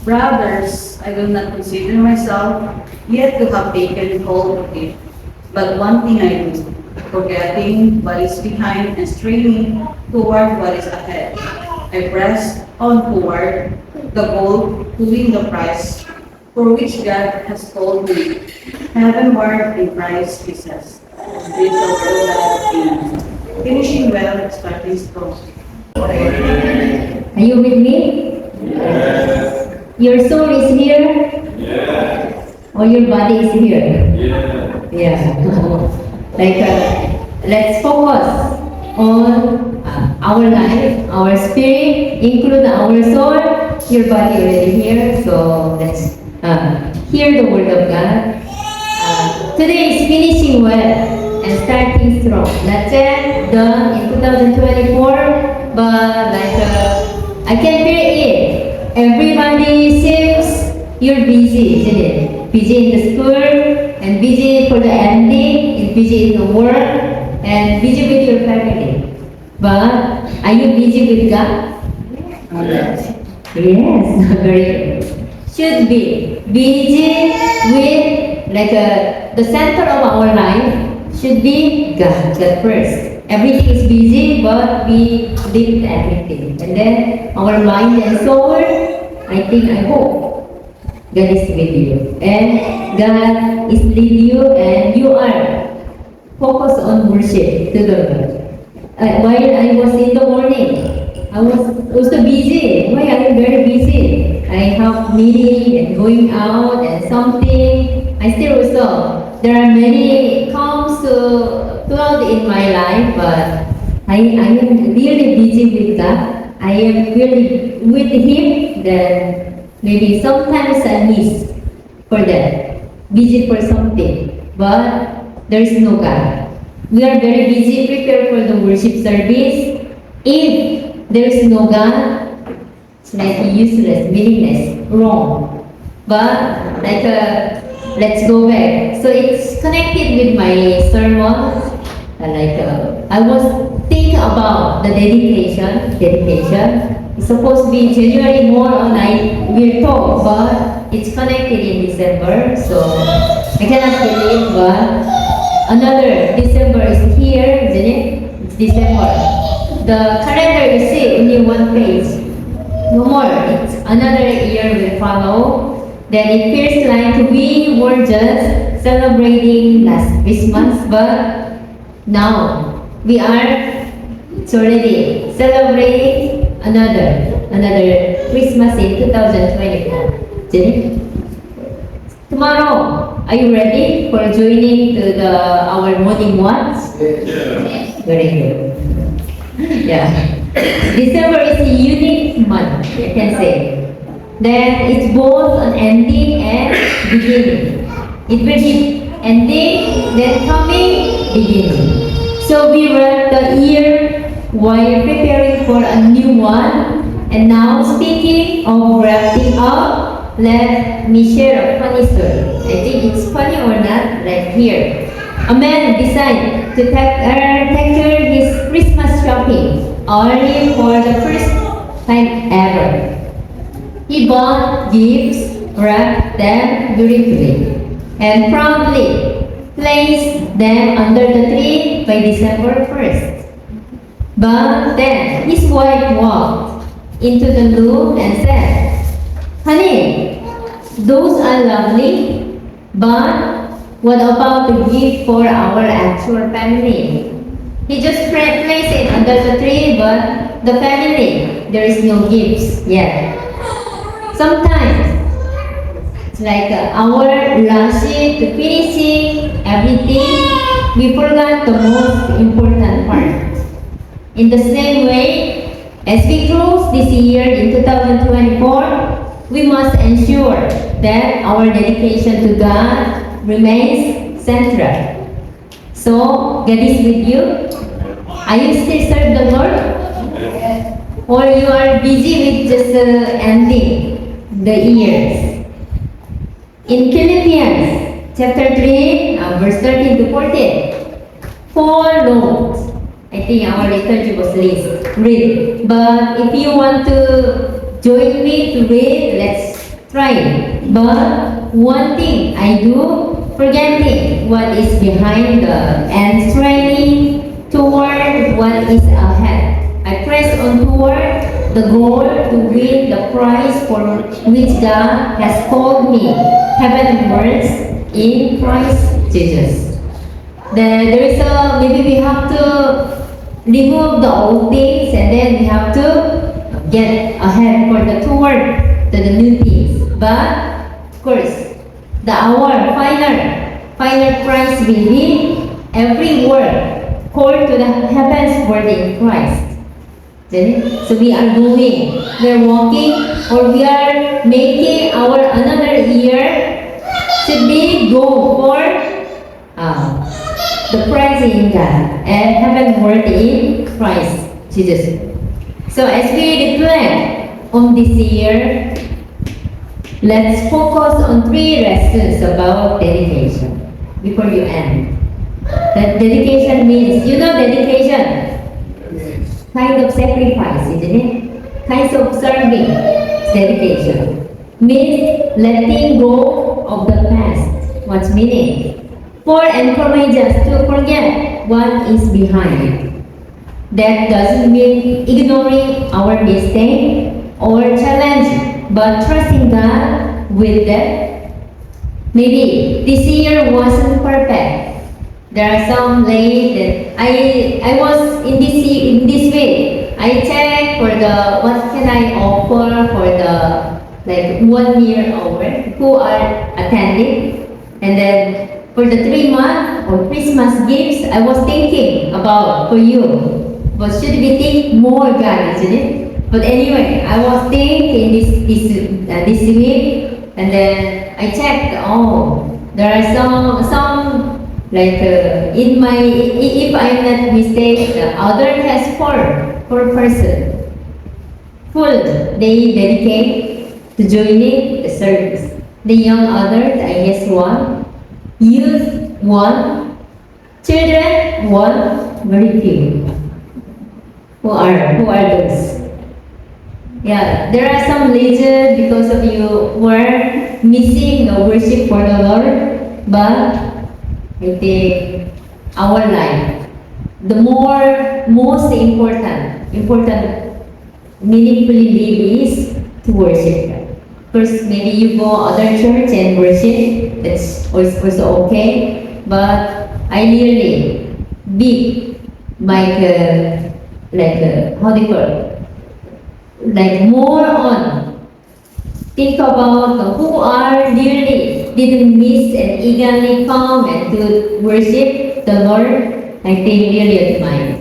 Brothers, I do not consider myself yet to have taken hold of it. But one thing I do, forgetting what is behind and straining toward what is ahead. I press on toward the goal to win the prize for which God has called me. Heavenward in Christ Jesus. This is the word of God. Finishing well, starting strong. Are you with me? Yes. Your soul is here Yes. or your body is here? Yes. Yeah. Let's focus on our life, our spirit, include our soul, your body already here. So let's hear the word of God. Today is finishing well and starting strong. That's it, done in 2024, but I can feel it. Everybody seems you're busy, isn't it? Busy in the school, and busy for the ending, and busy in the work, and busy with your family. But are you busy with God? Yes. Yes, very good. Should be busy with the center of our life should be God first. Everything is busy, but we leave everything. And then our mind and soul, I hope God is with you. And God is leading you, and you are focused on worship to the Lord. While I was in the morning, I was also busy. Why are you very busy? I have meeting and going out and something. I still also, there are many comes to flood in my life, but I am really busy with God. I am really with Him. Then maybe sometimes I miss for that, busy for something, but there is no God. We are very busy prepare for the worship service. If there is no God, it's useless, meaningless, wrong. But let's go back. So it's connected with my sermon. I was thinking about the dedication. It's supposed to be January more on we're told, but it's connected in December. So I cannot believe, but another December is here, isn't it? It's December. The calendar you see only one page. No more. It's another year will follow. Then it feels like we were just celebrating last Christmas, but now we are. It's already celebrating another Christmas in 2024. Isn't it? Tomorrow, are you ready for joining to our morning ones? Yes. Very good. Yeah. December is a unique month, I can say. Then it's both an ending and beginning. It will be ending, then coming, beginning. So we were the year while preparing for a new one. And now speaking of wrapping up, let me share a funny story. I think it's funny or not, right here. A man decided to tackle his Christmas shopping early for the first time ever. He bought gifts, wrapped them beautifully, and proudly placed them under the tree by December 1st. But then his wife walked into the room and said, "Honey, those are lovely, but what about the gift for our actual family?" He just placed it under the tree, but the family, there is no gifts yet. Sometimes, it's our rushing to finishing everything, we forgot the most important part. In the same way, as we close this year in 2024, we must ensure that our dedication to God remains central. So, God is with you. Are you still serve the Lord? Or you are busy with just ending the years? In Philippians chapter 3, verse 13 to 14, Paul wrote, I think our liturgy was read. But if you want to join me to read, let's trying. But one thing I do, forgetting what is behind and straining toward what is ahead. I press on toward the goal to win the prize for which God has called me, heavenwards in Christ Jesus. Then there is maybe we have to remove the old things and then we have to get ahead for the toward to the new things. But of course, our final prize will be every word called to the heavens word in Christ. So we are going, we are walking, or we are making our another year should be go for the prize in God and heaven word in Christ Jesus. So as we reflect on this year, let's focus on 3 lessons about dedication before you end. That dedication means, dedication. Kind of sacrifice, isn't it? Kind of serving, dedication. Means letting go of the past. What's meaning? For encourage us to forget what is behind. That doesn't mean ignoring our mistake or challenge, but trusting God with that. Maybe this year wasn't perfect. There are some late that I was in this way. I check for the what can I offer for the like 1 year over who are attending, and then for the 3 month or Christmas gifts I was thinking about for you. But should we think more God, isn't it? But anyway, I was thinking this week, and then I checked. Oh, there are some. Like in my, if I'm not mistaken, the other has four person. Full, they dedicate to joining the service. The young others, I guess 1. Youth 1. Children 1. Very few. Who are those? Yeah, there are some legends because of you were missing the worship for the Lord, but I think our life, the most important, meaningfully live is to worship God. First, maybe you go other church and worship, that's also okay. But I really big, how do you call it? Like more on, think about who are really didn't miss and eagerly come and to worship the Lord. I think really admire.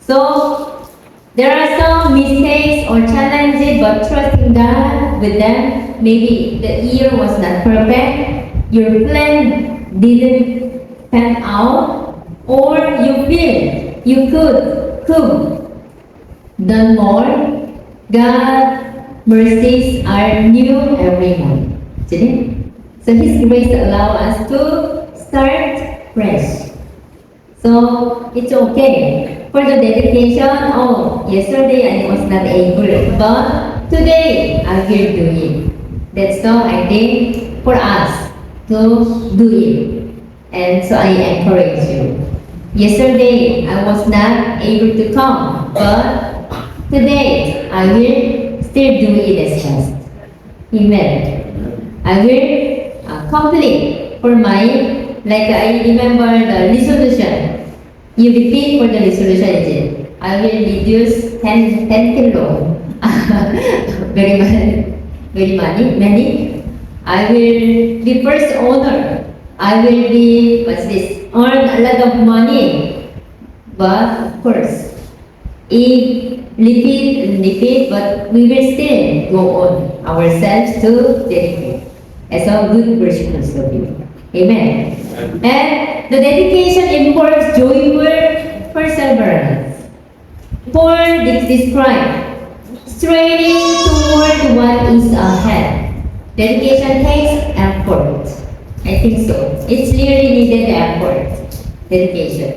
So there are some mistakes or challenges, but trusting God with them. Maybe the year was not perfect, your plan didn't pan out, or you feel you could done more. God mercies are new every morning. Isn't it? So His grace allow us to start fresh. So it's okay. For the dedication, yesterday I was not able, but today I will do it. That's how I think for us to do it. And so I encourage you. Yesterday I was not able to come, but today I will still do it as fast. Amen. I will complete for my, like I remember the resolution. You repeat for the resolution, is it? I will reduce 10 kilo. very many. I will be first owner. I will be, earn a lot of money. But of course, if repeat, but we will still go on ourselves to dedicate as a good version of you. Amen. And the dedication involves joyful perseverance. For this describe straining toward what is ahead. Dedication takes effort. I think so. It's really needed effort. Dedication.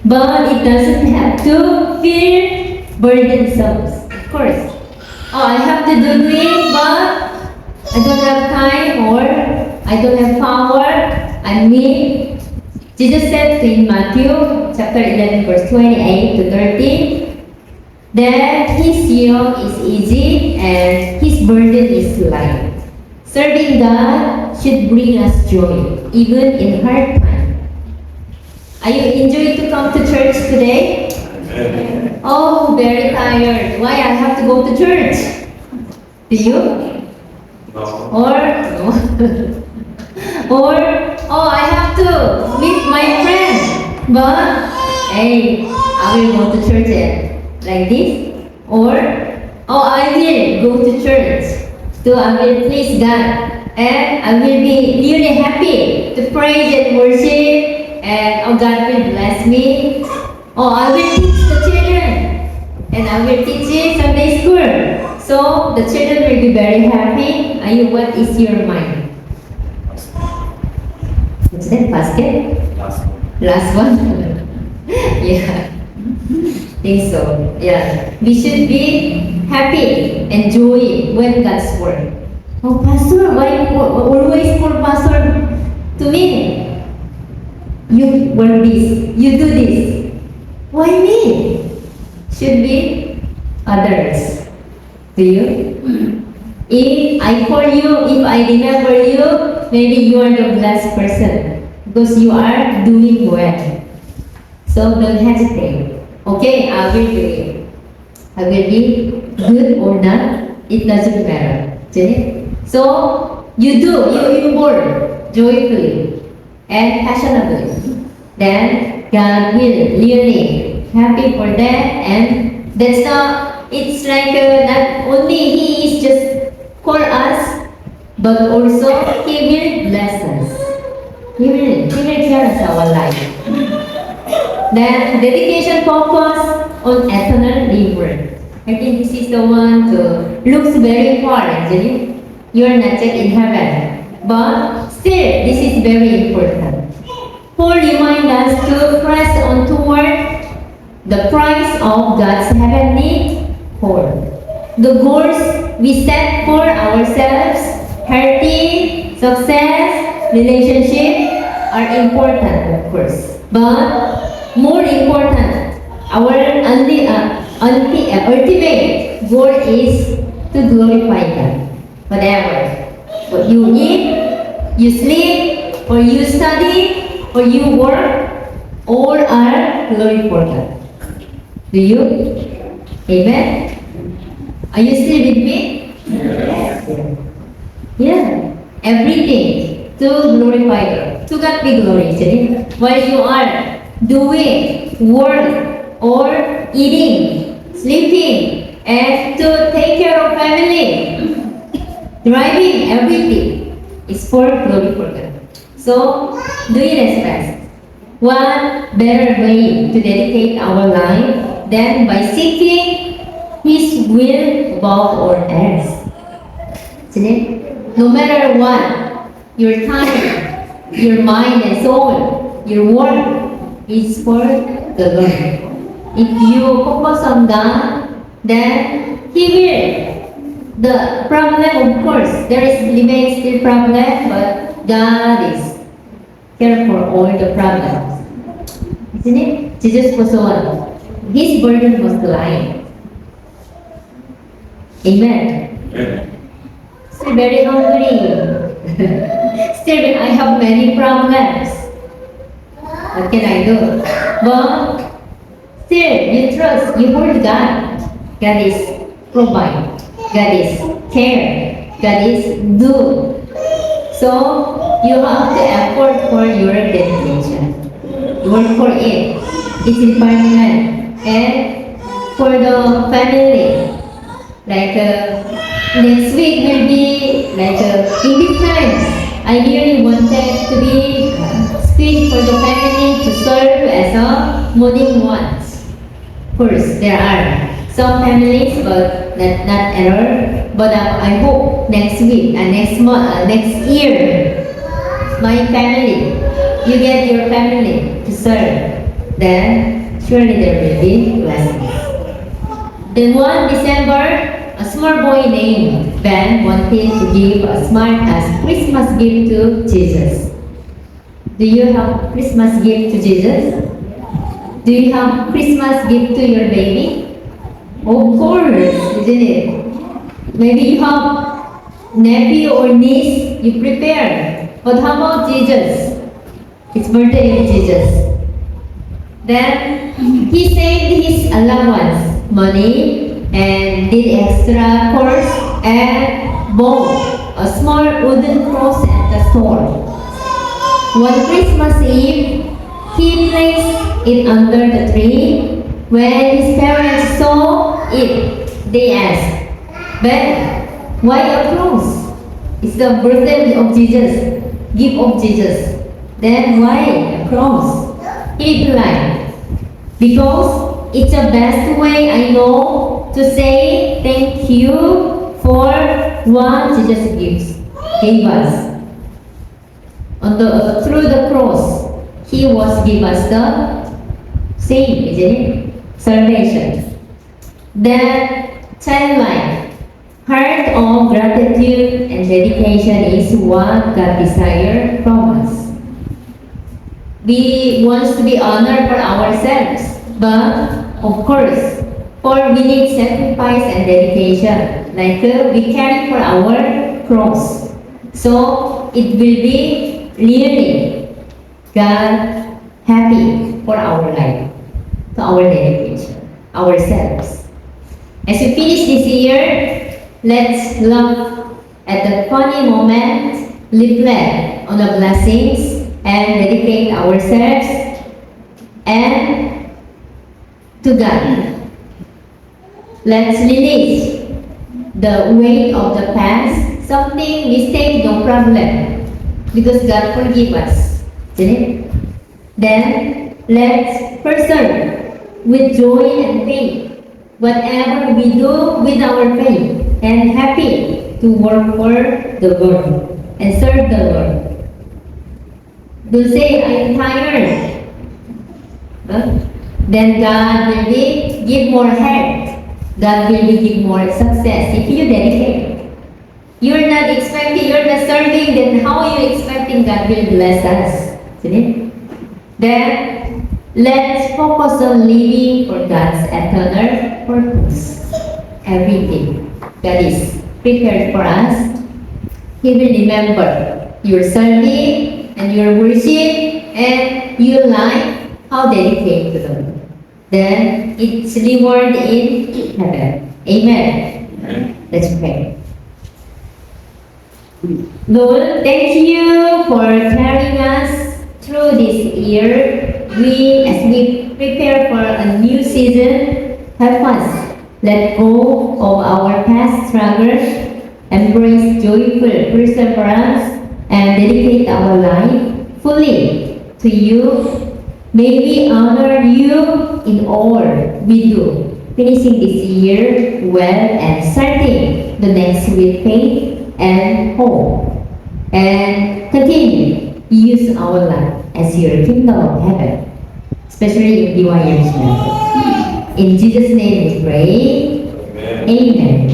But it doesn't have to feel burdensome. Of course. I have to do it, but I don't have time or I don't have power. I mean, Jesus said in Matthew chapter 11 verse 28 to 30 that his yoke is easy and his burden is light. Serving God should bring us joy even in hard times. Are you enjoying to come to church today? Amen. Oh, very tired. Why I have to go to church? Do you? No. Or no? Or oh, I have to meet my friend. But hey, I will go to church like this. Or oh, I will go to church. So I will please God, and I will be really happy to praise and worship, and oh, God will bless me. Oh, I will teach the children, and I will teach in Sunday school. So the children will be very happy. Are you? What is your mind? What's that? Basket? Last one. Last one? Yeah. Think so. Yeah. We should be happy and joy when God's word. Oh, Pastor, why you always call Pastor to me? You work this, you do this. Why me? Should be others. Do you? If I call you, if I remember you, maybe you are the blessed person because you are doing well. So don't hesitate. Okay, I will do it. I will be good or not, it doesn't matter. Okay? So you do, you work joyfully and passionately. Then God will really happy for that, and that's not, it's like not only He is just call us, but also He will bless us. He will cherish our life. Then dedication focus on eternal reward. I think this is the one to looks very far actually. You are not yet in heaven, but still this is very important. Paul reminds us to press on toward the prize of God's heavenly call. The goals we set for ourselves, healthy, success, relationship are important, of course. But more important, our ultimate goal is to glorify God. Whatever. What you eat, you sleep, or you study, or you work, all are glory for God. Do you? Amen? Are you still with me? Yes. Yeah. Everything to glorify God. To God be glory. Actually. While you are doing work or eating, sleeping, and to take care of family, driving, everything is for glory for God. So, do it as best. What better way to dedicate our life than by seeking His will above all else? Isn't it? No matter what, your time, your mind and soul, your work is for the Lord. If you focus on God, then He will. The problem, of course, there remains still problem, but God is care for all the problems. Isn't it? Jesus was the one. His burden was light. Amen. Amen. Still very hungry. Still, I have many problems. What can I do? But still, you trust, you hold God. God is provide. God is care. God is do. So, you have to effort for your dedication. Work for it. It's environment. And for the family. Like next week will be like in this time, I really wanted to be speak for the family to serve as a morning ones. Of course, there are some families, but not error. But I hope next week and next month, next year, my family, you get your family to serve. Then surely there will be blessings. Then 1 December, as small boy named Ben wanted to give a smart as Christmas gift to Jesus. Do you have Christmas gift to Jesus? Do you have Christmas gift to your baby? Of course, isn't it? Maybe you have nephew or niece you prepare. But how about Jesus? It's birthday of Jesus. Then he saved his allowance, money, and did extra course and bought a small wooden cross at the store. One Christmas Eve, he placed it under the tree. When his parents saw it, they asked, "Ben, why a cross? It's the birthday of Jesus, gift of Jesus. Then why a cross?" He replied, "Because it's the best way I know to say thank you for what Jesus gave us. Through the cross, He was give us the same, isn't it? Salvation." That childlike heart of gratitude and dedication is what God desires from us. We want to be honored for ourselves, but of course, for we need sacrifice and dedication, like we carry for our cross. So it will be really God happy for our life, to our dedication, ourselves. As we finish this year, let's look at the funny moment, reflect on the blessings, and dedicate ourselves and to God. Let's release the weight of the past. Something mistake, no problem, because God forgive us, isn't it? Then let's persevere with joy and faith. Whatever we do with our faith, and happy to work for the Lord and serve the Lord. Don't say, "I'm tired." Huh? Then God will give more help. God will give more success if you dedicate. You're not expecting, you're not serving, then how are you expecting God will bless us? Isn't it? Then let's focus on living for God's eternal purpose. Everything God is prepared for us, He will remember your serving and your worship and your life, how dedicated to them. Then it's reward in heaven. Amen. Let's pray. Lord, thank you for carrying us through this year. As we prepare for a new season, help us let go of our past struggles, embrace joyful perseverance, and dedicate our life fully to you. May we honor you in all we do, finishing this year well and starting the next with faith and hope. And continue to use our life as your kingdom of heaven, especially in DYM's life. In Jesus' name we pray. Amen.